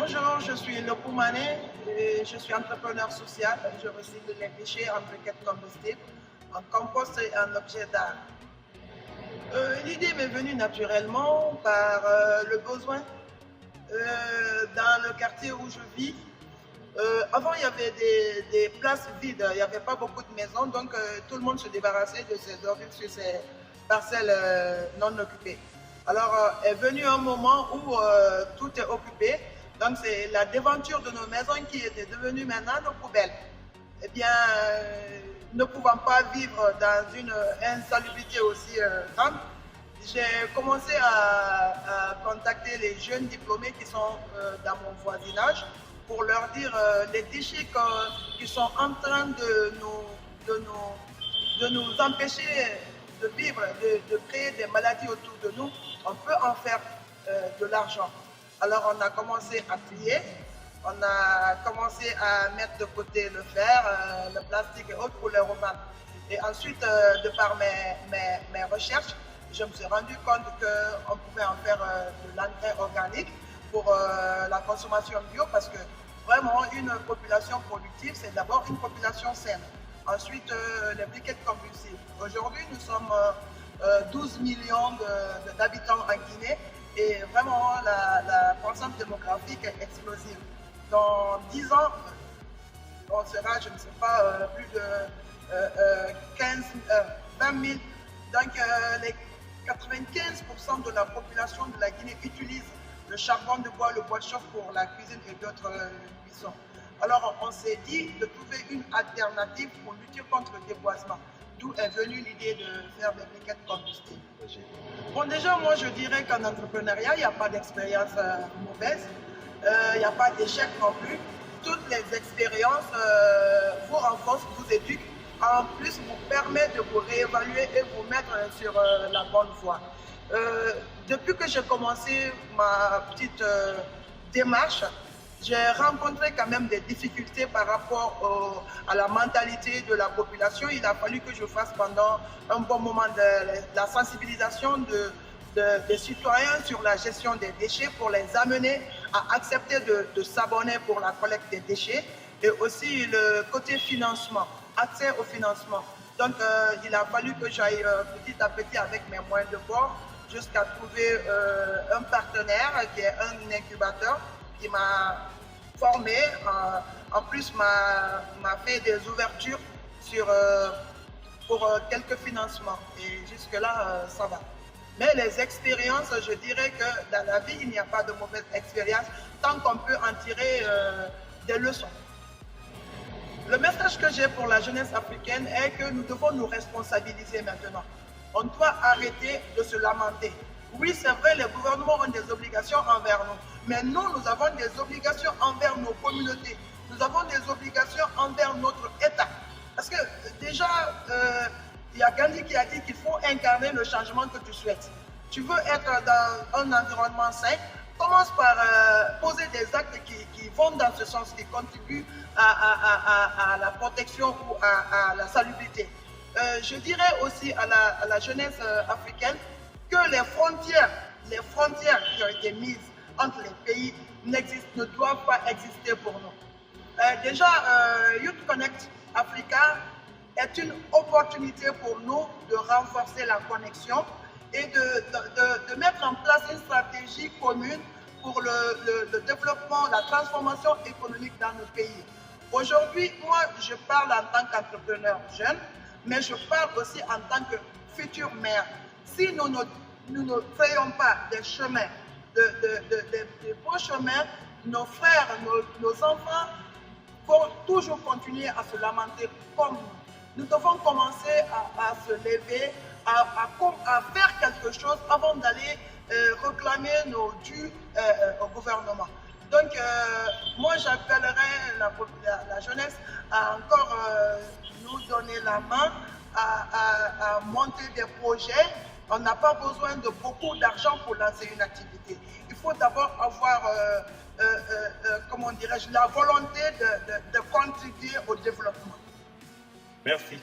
Bonjour, je suis Lopou Mané et je suis entrepreneur social. Je recycle les déchets en briquettes combustibles, en compost et en objets d'art. L'idée m'est venue naturellement par le besoin. Dans le quartier où je vis, avant il y avait des places vides, il n'y avait pas beaucoup de maisons, donc tout le monde se débarrassait de ses ordures sur ces parcelles non occupées. Alors est venu un moment où tout est occupé, donc c'est la déventure de nos maisons qui était devenue maintenant nos poubelles. Eh bien, ne pouvant pas vivre dans une insalubrité aussi grande, j'ai commencé à contacter les jeunes diplômés qui sont dans mon voisinage pour leur dire les déchets qui sont en train de nous empêcher de vivre, de créer des maladies autour de nous, on peut en faire de l'argent. Alors on a commencé à trier, on a commencé à mettre de côté le fer, le plastique et autres pour les revendre. Et ensuite, de par mes recherches, je me suis rendu compte qu'on pouvait en faire de l'engrais organique pour la consommation bio parce que vraiment une population productive, c'est d'abord une population saine. Ensuite, les briquettes combustibles. Aujourd'hui, nous sommes 12 millions d'habitants en Guinée et vraiment la croissance démographique est explosive. Dans 10 ans, on sera, je ne sais pas, plus de 20 000. Donc, les 95% de la population de la Guinée utilise le charbon de bois, le bois de chauffe pour la cuisine et d'autres cuissons. Alors, on s'est dit de trouver une alternative pour lutter contre le déboisement. D'où est venue l'idée de faire des briquettes combustibles. Bon, déjà, moi, je dirais qu'en entrepreneuriat, il n'y a pas d'expérience mauvaise. Il n'y a pas d'échec non plus. Toutes les expériences vous renforcent, vous éduquent, en plus vous permettent de vous réévaluer et vous mettre sur la bonne voie. Depuis que j'ai commencé ma petite démarche, j'ai rencontré quand même des difficultés par rapport à la mentalité de la population. Il a fallu que je fasse pendant un bon moment de la sensibilisation des citoyens sur la gestion des déchets pour les amener à accepter de s'abonner pour la collecte des déchets et aussi le côté financement, accès au financement. Donc il a fallu que j'aille petit à petit avec mes moyens de bord jusqu'à trouver un partenaire qui est un incubateur qui m'a formé, en plus m'a fait des ouvertures pour quelques financements et jusque-là ça va. Mais les expériences, je dirais que dans la vie, il n'y a pas de mauvaise expérience tant qu'on peut en tirer des leçons. Le message que j'ai pour la jeunesse africaine est que nous devons nous responsabiliser maintenant. On doit arrêter de se lamenter. Oui, c'est vrai, les gouvernements ont des obligations envers nous, mais nous avons des obligations envers nos communautés. Nous avons des obligations envers notre État. Parce que déjà, il y a Gandhi qui a dit qu'il faut incarner le changement que tu souhaites. Tu veux être dans un environnement sain, commence par poser des actes qui vont dans ce sens, qui contribuent à la protection ou à la salubrité. Je dirais aussi à la jeunesse africaine que les frontières qui ont été mises entre les pays ne doivent pas exister pour nous. Déjà, Youth Connect Africa est une opportunité pour nous de renforcer la connexion et de mettre en place une stratégie commune pour le développement, la transformation économique dans nos pays. Aujourd'hui, moi, je parle en tant qu'entrepreneur jeune, mais je parle aussi en tant que future maire. Si nous ne créons pas des chemins, des bons chemins, nos frères, nos enfants vont toujours continuer à se lamenter comme nous. Nous devons commencer à se lever, à faire quelque chose avant d'aller réclamer nos dus au gouvernement. Donc, moi, j'appellerais la jeunesse à encore nous donner la main, à monter des projets. On n'a pas besoin de beaucoup d'argent pour lancer une activité. Il faut d'abord avoir, comment dirais-je, la volonté de contribuer au développement. Merci.